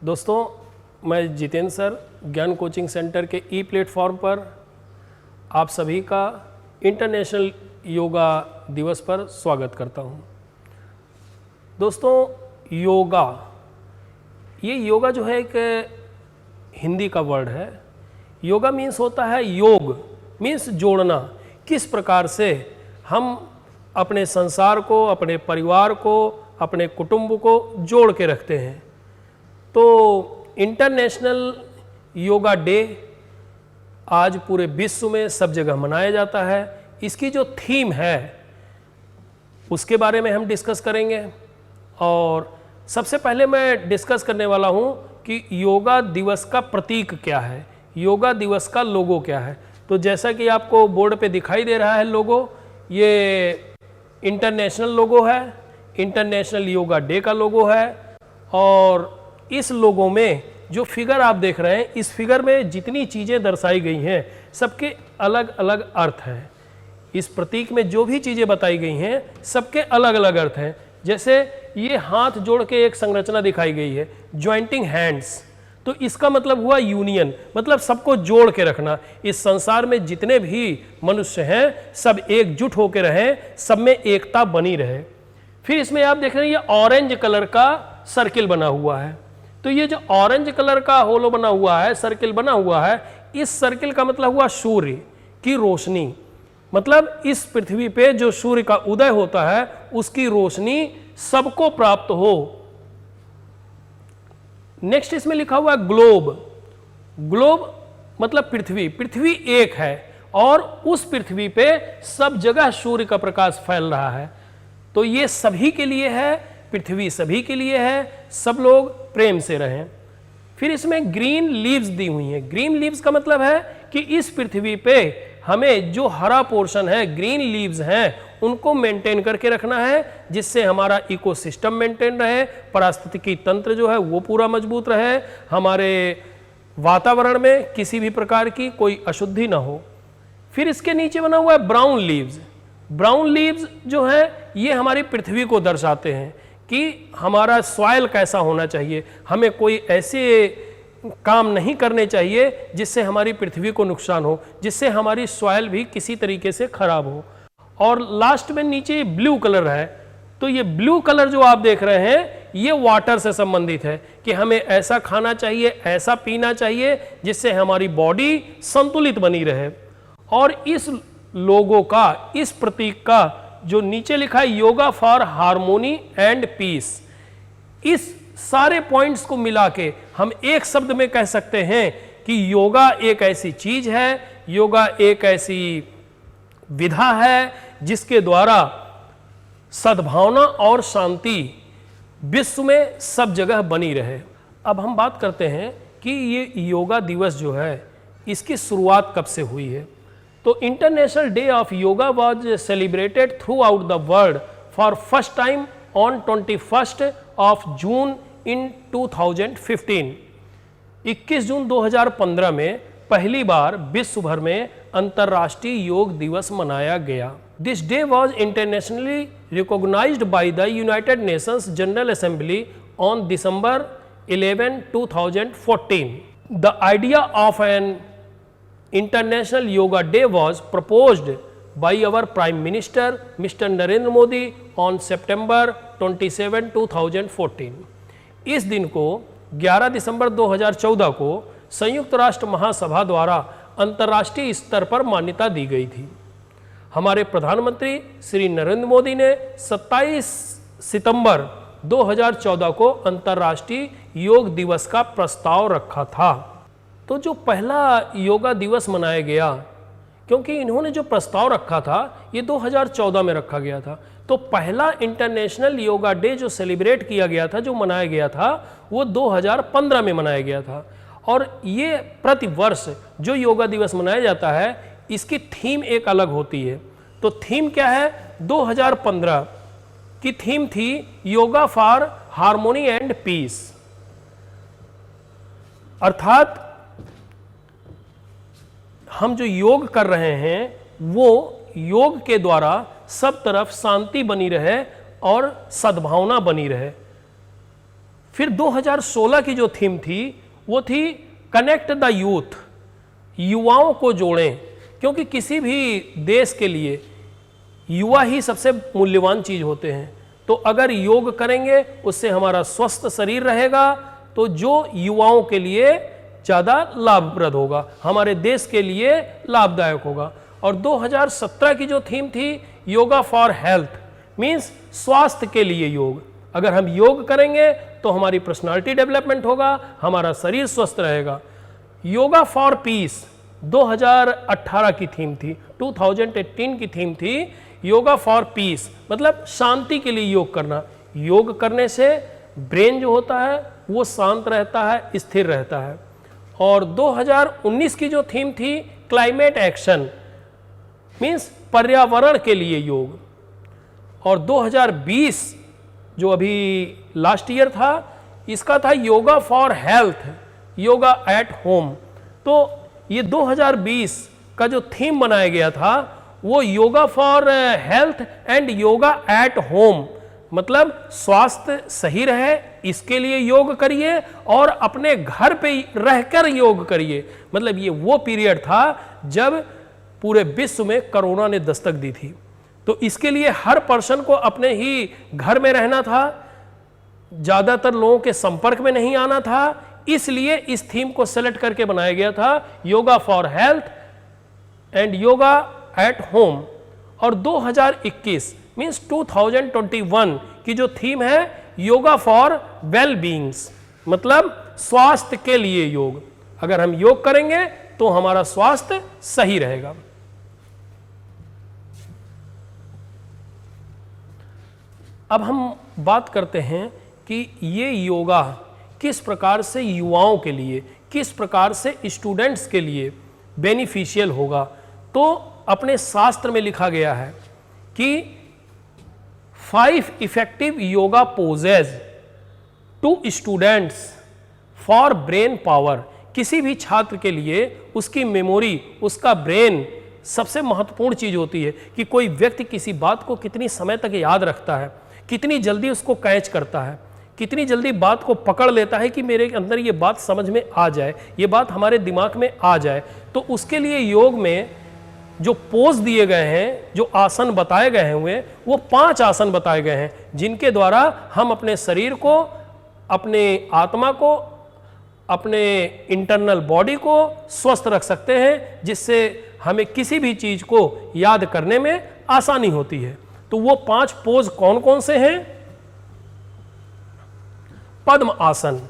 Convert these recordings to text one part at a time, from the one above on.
दोस्तों, मैं जितेंद्र सर ज्ञान कोचिंग सेंटर के ई प्लेटफॉर्म पर आप सभी का इंटरनेशनल योगा दिवस पर स्वागत करता हूं। दोस्तों, ये योगा जो है एक हिंदी का वर्ड है। योगा मीन्स होता है योग, मीन्स जोड़ना। किस प्रकार से हम अपने संसार को, अपने परिवार को, अपने कुटुंब को जोड़ के रखते हैं। तो इंटरनेशनल योगा डे आज पूरे विश्व में सब जगह मनाया जाता है। इसकी जो थीम है उसके बारे में हम डिस्कस करेंगे। और सबसे पहले मैं डिस्कस करने वाला हूं कि योगा दिवस का प्रतीक क्या है, योगा दिवस का लोगो क्या है। तो जैसा कि आपको बोर्ड पे दिखाई दे रहा है लोगो, ये इंटरनेशनल लोगो है, इंटरनेशनल योगा डे का लोगो है। और इस लोगो में जो फिगर आप देख रहे हैं, इस फिगर में जितनी चीज़ें दर्शाई गई हैं सबके अलग अलग अर्थ हैं। इस प्रतीक में जो भी चीज़ें बताई गई हैं सबके अलग अलग अर्थ हैं। जैसे ये हाथ जोड़ के एक संरचना दिखाई गई है, ज्वाइंटिंग हैंड्स, तो इसका मतलब हुआ यूनियन, मतलब सबको जोड़ के रखना। इस संसार में जितने भी मनुष्य हैं सब एकजुट होकर रहें, सब में एकता बनी रहे। फिर इसमें आप देख रहे हैं ये ऑरेंज कलर का सर्किल बना हुआ है। तो ये जो ऑरेंज कलर का होलो बना हुआ है, सर्किल बना हुआ है, इस सर्किल का मतलब हुआ सूर्य की रोशनी। मतलब इस पृथ्वी पे जो सूर्य का उदय होता है उसकी रोशनी सबको प्राप्त हो। नेक्स्ट इसमें लिखा हुआ है ग्लोब। ग्लोब मतलब पृथ्वी, पृथ्वी एक है और उस पृथ्वी पे सब जगह सूर्य का प्रकाश फैल रहा है। तो ये सभी के लिए है, पृथ्वी सभी के लिए है, सब लोग प्रेम से रहें। फिर इसमें ग्रीन लीव्स दी हुई हैं। ग्रीन लीव्स का मतलब है कि इस पृथ्वी पे हमें जो हरा पोर्शन है, ग्रीन लीव्स हैं, उनको मेंटेन करके रखना है, जिससे हमारा इकोसिस्टम मेंटेन रहे, पारिस्थितिकी तंत्र जो है वो पूरा मजबूत रहे, हमारे वातावरण में किसी भी प्रकार की कोई अशुद्धि ना हो। फिर इसके नीचे बना हुआ है ब्राउन लीव्स। ब्राउन लीव्स जो है ये हमारी पृथ्वी को दर्शाते हैं कि हमारा सॉइल कैसा होना चाहिए। हमें कोई ऐसे काम नहीं करने चाहिए जिससे हमारी पृथ्वी को नुकसान हो, जिससे हमारी सॉइल भी किसी तरीके से खराब हो। और लास्ट में नीचे ब्लू कलर है। तो ये ब्लू कलर जो आप देख रहे हैं ये वाटर से संबंधित है कि हमें ऐसा खाना चाहिए, ऐसा पीना चाहिए जिससे हमारी बॉडी संतुलित बनी रहे। और इस लोगो का, इस प्रतीक का जो नीचे लिखा है yoga for harmony and peace, इस सारे पॉइंट्स को मिला के हम एक शब्द में कह सकते हैं कि योगा एक ऐसी चीज है, योगा एक ऐसी विधा है जिसके द्वारा सद्भावना और शांति विश्व में सब जगह बनी रहे। अब हम बात करते हैं कि ये योगा दिवस जो है इसकी शुरुआत कब से हुई है। तो international day of yoga was celebrated throughout the world for first time on 21 of June in 2015। 21 जून 2015 में पहली बार विश्व भर में अंतर्राष्ट्रीय योग दिवस मनाया गया। This day was internationally recognised by the United Nations General Assembly on December 11, 2014. The idea of an International Yoga Day was proposed by our Prime Minister Mr. Narendra Modi on September 27, 2014. इस दिन को 11 दिसंबर 2014 को संयुक्त राष्ट्र महासभा द्वारा अंतर्राष्ट्रीय स्तर पर मान्यता दी गई थी। हमारे प्रधानमंत्री श्री नरेंद्र मोदी ने 27 सितंबर 2014 को अंतर्राष्ट्रीय योग दिवस का प्रस्ताव रखा था। तो जो पहला योगा दिवस मनाया गया, क्योंकि इन्होंने जो प्रस्ताव रखा था ये 2014 में रखा गया था, तो पहला इंटरनेशनल योगा डे जो सेलिब्रेट किया गया था, जो मनाया गया था, वो 2015 में मनाया गया था। और ये प्रतिवर्ष जो योगा दिवस मनाया जाता है इसकी थीम एक अलग होती है। तो थीम क्या है? 2015 की थीम थी yoga for harmony and peace, अर्थात हम जो योग कर रहे हैं वो योग के द्वारा सब तरफ शांति बनी रहे और सद्भावना बनी रहे। फिर 2016 की जो थीम थी वो थी कनेक्ट द यूथ, युवाओं को जोड़ें, क्योंकि किसी भी देश के लिए युवा ही सबसे मूल्यवान चीज होते हैं। तो अगर योग करेंगे उससे हमारा स्वस्थ शरीर रहेगा, तो जो युवाओं के लिए ज़्यादा लाभप्रद होगा, हमारे देश के लिए लाभदायक होगा। और 2017 की जो थीम थी योगा फॉर हेल्थ, मीन्स स्वास्थ्य के लिए योग। अगर हम योग करेंगे तो हमारी पर्सनालिटी डेवलपमेंट होगा, हमारा शरीर स्वस्थ रहेगा। योगा फॉर पीस 2018 की थीम थी, 2018 की थीम थी योगा फॉर पीस, मतलब शांति के लिए योग करना। योग करने से ब्रेन जो होता है वो शांत रहता है, स्थिर रहता है। और 2019 की जो थीम थी क्लाइमेट एक्शन, मीन्स पर्यावरण के लिए योग। और 2020 जो अभी लास्ट ईयर था, इसका था yoga for health, yoga at home. तो ये 2020 का जो थीम बनाया गया था वो yoga for health and yoga at home, मतलब स्वास्थ्य सही रहे इसके लिए योग करिए और अपने घर पे रहकर योग करिए। मतलब ये वो पीरियड था जब पूरे विश्व में कोरोना ने दस्तक दी थी, तो इसके लिए हर पर्सन को अपने ही घर में रहना था, ज़्यादातर लोगों के संपर्क में नहीं आना था। इसलिए इस थीम को सेलेक्ट करके बनाया गया था yoga for health and yoga at home. और 2021 मीन्स 2021 की जो थीम है योगा फॉर वेल बीइंग्स, मतलब स्वास्थ्य के लिए योग। अगर हम योग करेंगे तो हमारा स्वास्थ्य सही रहेगा। अब हम बात करते हैं कि ये योगा किस प्रकार से युवाओं के लिए, किस प्रकार से स्टूडेंट्स के लिए बेनिफिशियल होगा। तो अपने शास्त्र में लिखा गया है कि 5 effective yoga poses to students for brain power. किसी भी छात्र के लिए उसकी मेमोरी, उसका ब्रेन सबसे महत्वपूर्ण चीज होती है कि कोई व्यक्ति किसी बात को कितनी समय तक याद रखता है, कितनी जल्दी उसको कैच करता है, कितनी जल्दी बात को पकड़ लेता है कि मेरे अंदर ये बात समझ में आ जाए, ये बात हमारे दिमाग में आ जाए। तो उसके लिए योग में जो पोज दिए गए हैं, जो आसन बताए गए हैं, वो 5 आसन बताए गए हैं, जिनके द्वारा हम अपने शरीर को, अपने आत्मा को, अपने इंटरनल बॉडी को स्वस्थ रख सकते हैं, जिससे हमें किसी भी चीज को याद करने में आसानी होती है। तो वो 5 पोज कौन कौन से हैं? पद्म आसन।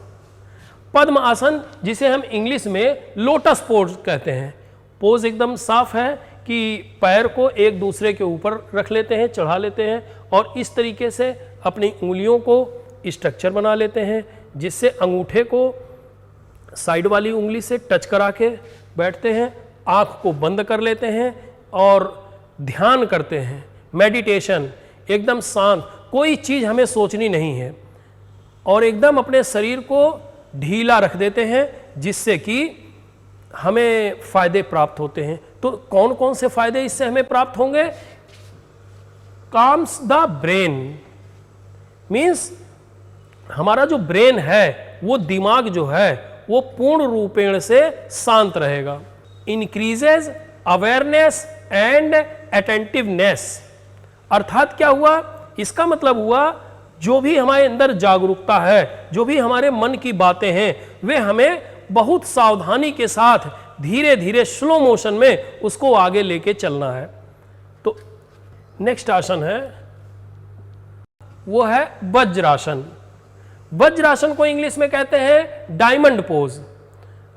पद्म आसन जिसे हम इंग्लिश में लोटस पोज कहते हैं। पोज एकदम साफ है कि पैर को एक दूसरे के ऊपर रख लेते हैं, चढ़ा लेते हैं और इस तरीके से अपनी उंगलियों को स्ट्रक्चर बना लेते हैं, जिससे अंगूठे को साइड वाली उंगली से टच करा के बैठते हैं, आँख को बंद कर लेते हैं और ध्यान करते हैं। मेडिटेशन, एकदम शांत, कोई चीज़ हमें सोचनी नहीं है और एकदम अपने शरीर को ढीला रख देते हैं, जिससे कि हमें फायदे प्राप्त होते हैं। तो कौन कौन से फायदे इससे हमें प्राप्त होंगे? काम्स द ब्रेन, मीन्स हमारा जो ब्रेन है, वो दिमाग जो है वो पूर्ण रूपेण से शांत रहेगा। इंक्रीजेज अवेयरनेस एंड अटेंटिवनेस, अर्थात क्या हुआ? इसका मतलब हुआ जो भी हमारे अंदर जागरूकता है, जो भी हमारे मन की बातें हैं, वे हमें बहुत सावधानी के साथ धीरे धीरे स्लो मोशन में उसको आगे लेके चलना है। तो नेक्स्ट आसन है वो है वज्रासन। वज्रासन को इंग्लिश में कहते हैं डायमंड पोज।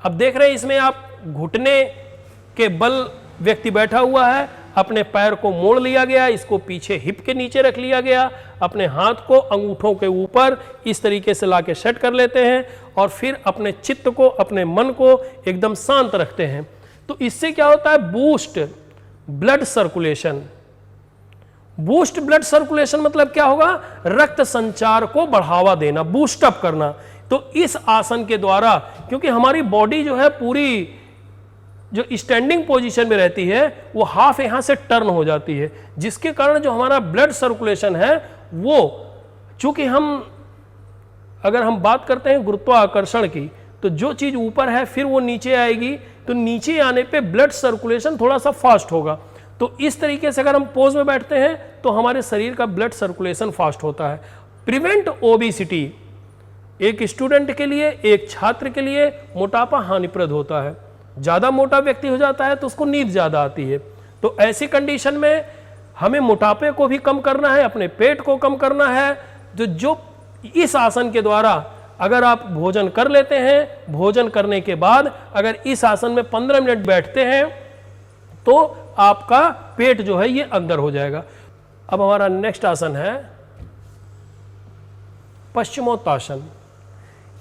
अब देख रहे हैं इसमें आप घुटने के बल व्यक्ति बैठा हुआ है, अपने पैर को मोड़ लिया गया, इसको पीछे हिप के नीचे रख लिया गया, अपने हाथ को अंगूठों के ऊपर इस तरीके से लाके सेट कर लेते हैं और फिर अपने चित्त को, अपने मन को एकदम शांत रखते हैं। तो इससे क्या होता है? Boost blood circulation. Boost blood circulation मतलब क्या होगा? रक्त संचार को बढ़ावा देना, बूस्ट अप करना। तो इस आसन के द्वारा, क्योंकि हमारी बॉडी जो है पूरी जो स्टैंडिंग पोजीशन में रहती है, वो हाफ यहां से टर्न हो जाती है, जिसके कारण जो हमारा ब्लड सर्कुलेशन है वो, चूंकि हम अगर हम बात करते हैं गुरुत्वाकर्षण की, तो जो चीज़ ऊपर है फिर वो नीचे आएगी, तो नीचे आने पे ब्लड सर्कुलेशन थोड़ा सा फास्ट होगा। तो इस तरीके से अगर हम पोज में बैठते हैं तो हमारे शरीर का ब्लड सर्कुलेशन फास्ट होता है। प्रिवेंट ओबेसिटी, एक स्टूडेंट के लिए, एक छात्र के लिए मोटापा हानिप्रद होता है। ज़्यादा मोटा व्यक्ति हो जाता है तो उसको नींद ज़्यादा आती है। तो ऐसी कंडीशन में हमें मोटापे को भी कम करना है, अपने पेट को कम करना है। जो इस आसन के द्वारा अगर आप भोजन कर लेते हैं, भोजन करने के बाद अगर इस आसन में 15 मिनट बैठते हैं तो आपका पेट जो है ये अंदर हो जाएगा। अब हमारा नेक्स्ट आसन है पश्चिमोत्तासन।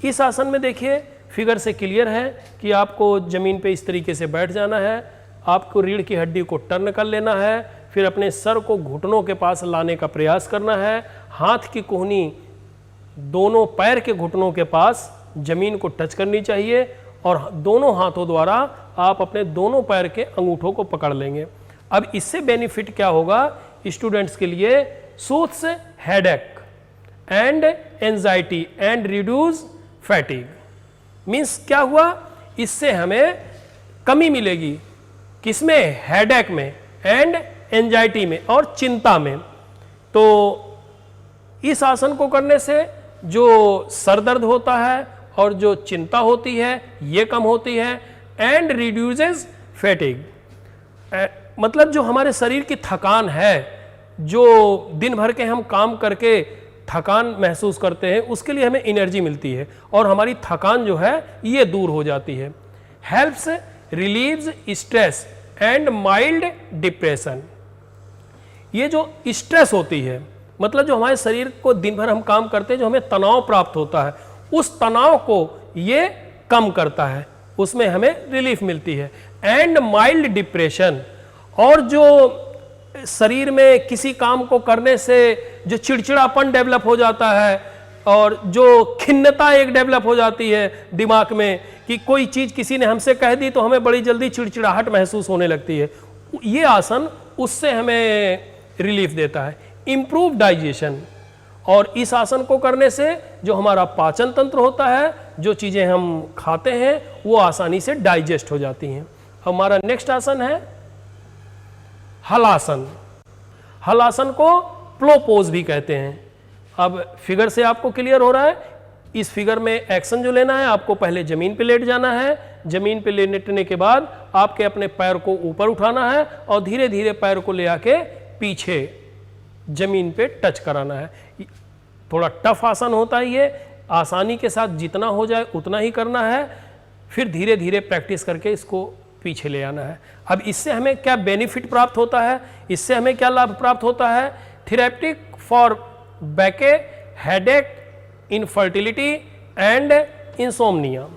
इस आसन में देखिए फिगर से क्लियर है कि आपको जमीन पे इस तरीके से बैठ जाना है, आपको रीढ़ की हड्डी को टर्न कर लेना है, फिर अपने सर को घुटनों के पास लाने का प्रयास करना है, हाथ की कोहनी दोनों पैर के घुटनों के पास जमीन को टच करनी चाहिए और दोनों हाथों द्वारा आप अपने दोनों पैर के अंगूठों को पकड़ लेंगे। अब इससे बेनिफिट क्या होगा स्टूडेंट्स के लिए? Soothes headache and anxiety and reduce fatigue. Means क्या हुआ? इससे हमें कमी मिलेगी किसमें? हेडेक में एंड एंजाइटी में और चिंता में। तो इस आसन को करने से जो सर दर्द होता है और जो चिंता होती है ये कम होती है। एंड रिड्यूसेस फैटिग, मतलब जो हमारे शरीर की थकान है, जो दिन भर के हम काम करके थकान महसूस करते हैं, उसके लिए हमें एनर्जी मिलती है और हमारी थकान जो है ये दूर हो जाती है। Helps relieves stress and mild depression. ये जो स्ट्रेस होती है, मतलब जो हमारे शरीर को दिन भर हम काम करते हैं, जो हमें तनाव प्राप्त होता है, उस तनाव को ये कम करता है, उसमें हमें रिलीफ मिलती है। एंड माइल्ड डिप्रेशन, और जो शरीर में किसी काम को करने से जो चिड़चिड़ापन डेवलप हो जाता है और जो खिन्नता एक डेवलप हो जाती है दिमाग में कि कोई चीज़ किसी ने हमसे कह दी तो हमें बड़ी जल्दी चिड़चिड़ाहट महसूस होने लगती है, ये आसन उससे हमें रिलीफ देता है। इम्प्रूव डाइजेशन, और इस आसन को करने से जो हमारा पाचन तंत्र होता है, जो चीज़ें हम खाते हैं वो आसानी से डाइजेस्ट हो जाती हैं। हमारा नेक्स्ट आसन है हलासन। हलासन को प्लोपोज भी कहते हैं। अब फिगर से आपको क्लियर हो रहा है, इस फिगर में एक्शन जो लेना है, आपको पहले जमीन पे लेट जाना है, जमीन पे लेटने के बाद आपके अपने पैर को ऊपर उठाना है और धीरे धीरे पैर को ले आके पीछे जमीन पे टच कराना है। थोड़ा टफ आसन होता है ये, आसानी के साथ जितना हो जाए उतना ही करना है, फिर धीरे धीरे प्रैक्टिस करके इसको पीछे ले आना है। अब इससे हमें क्या बेनिफिट प्राप्त होता है, इससे हमें क्या लाभ प्राप्त होता है? Therapeutic for backache, headache, infertility and insomnia.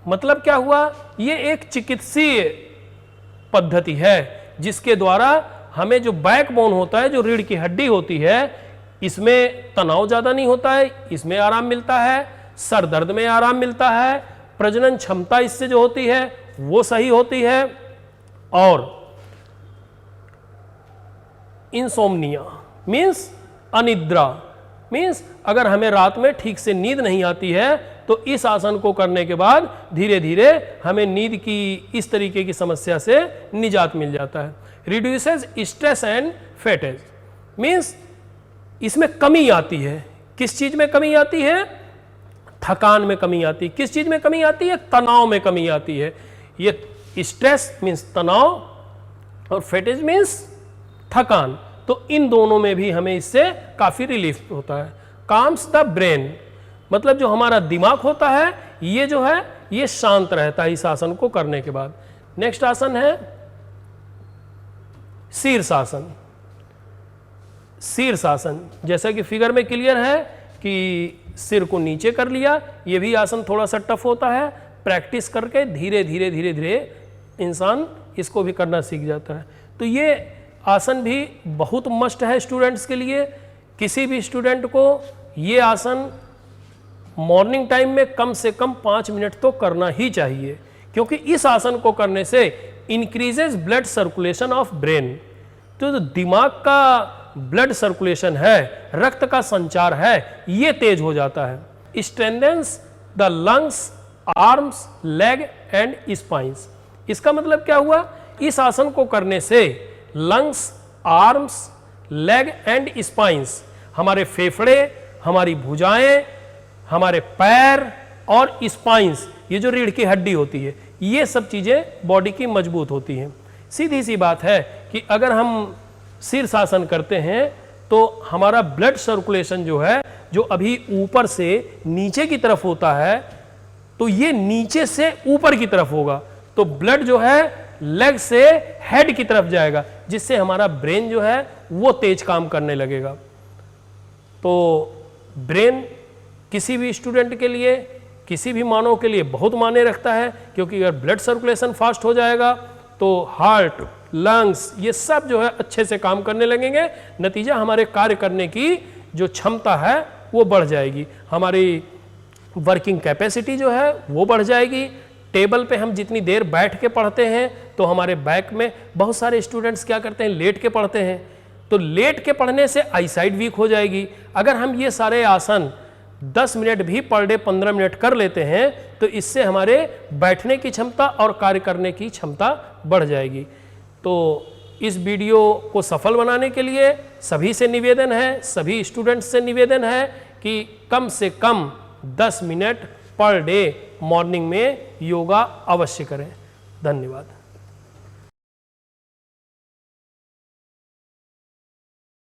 मतलब क्या हुआ? ये एक चिकित्सीय पद्धति है जिसके द्वारा हमें जो बैकबोन होता है, जो रीढ़ की हड्डी होती है, इसमें तनाव ज़्यादा नहीं होता है, इसमें आराम मिलता है, सर दर्द में आराम मिलता है, प्रजनन क्षमता इससे जो होती है वो सही होती है, और इंसोम्निया मीन्स अनिद्रा, मीन्स अगर हमें रात में ठीक से नींद नहीं आती है तो इस आसन को करने के बाद धीरे धीरे हमें नींद की इस तरीके की समस्या से निजात मिल जाता है। रिड्यूसेस स्ट्रेस एंड फैटेज, मीन्स इसमें कमी आती है। किस चीज में कमी आती है? थकान में कमी आती है। किस चीज में कमी आती है? तनाव में कमी आती है। ये स्ट्रेस मीन्स तनाव और फैटेज मीन्स थकान, तो इन दोनों में भी हमें इससे काफी रिलीफ होता है। काम्स द ब्रेन, मतलब जो हमारा दिमाग होता है ये जो है ये शांत रहता है इस आसन को करने के बाद। नेक्स्ट आसन है शीर्षासन। शीर्षासन, जैसा कि फिगर में क्लियर है कि सिर को नीचे कर लिया, ये भी आसन थोड़ा सा टफ होता है, प्रैक्टिस करके धीरे धीरे धीरे धीरे इंसान इसको भी करना सीख जाता है। तो ये आसन भी बहुत मस्ट है स्टूडेंट्स के लिए। किसी भी स्टूडेंट को ये आसन मॉर्निंग टाइम में कम से कम 5 मिनट तो करना ही चाहिए, क्योंकि इस आसन को करने से increases blood circulation of brain, तो दिमाग का ब्लड सर्कुलेशन है, रक्त का संचार है, ये तेज हो जाता है। Strengthens the lungs, arms, leg and spines. इसका मतलब क्या हुआ? इस आसन को करने से lungs, arms, leg and spines, हमारे फेफड़े, हमारी भुजाएं, हमारे पैर और स्पाइंस, ये जो रीढ़ की हड्डी होती है, ये सब चीज़ें बॉडी की मजबूत होती हैं। सीधी सी बात है कि अगर हम शीर्षासन करते हैं तो हमारा ब्लड सर्कुलेशन जो है, जो अभी ऊपर से नीचे की तरफ होता है, तो ये नीचे से ऊपर की तरफ होगा, तो ब्लड जो है लेग से हेड की तरफ जाएगा, जिससे हमारा ब्रेन जो है वो तेज काम करने लगेगा। तो ब्रेन किसी भी स्टूडेंट के लिए, किसी भी मानव के लिए बहुत मायने रखता है, क्योंकि अगर ब्लड सर्कुलेशन फास्ट हो जाएगा तो हार्ट, लंग्स, ये सब जो है अच्छे से काम करने लगेंगे। नतीजा हमारे कार्य करने की जो क्षमता है वो बढ़ जाएगी, हमारी वर्किंग कैपेसिटी जो है वो बढ़ जाएगी। टेबल पे हम जितनी देर बैठ के पढ़ते हैं तो हमारे बैक में, बहुत सारे स्टूडेंट्स क्या करते हैं, लेट के पढ़ते हैं, तो लेट के पढ़ने से आईसाइट वीक हो जाएगी। अगर हम ये सारे आसन 10 मिनट भी पर डे 15 मिनट कर लेते हैं तो इससे हमारे बैठने की क्षमता और कार्य करने की क्षमता बढ़ जाएगी। तो इस वीडियो को सफल बनाने के लिए सभी से निवेदन है, सभी स्टूडेंट्स से निवेदन है कि कम से कम 10 मिनट पर डे मॉर्निंग में योगा अवश्य करें। धन्यवाद।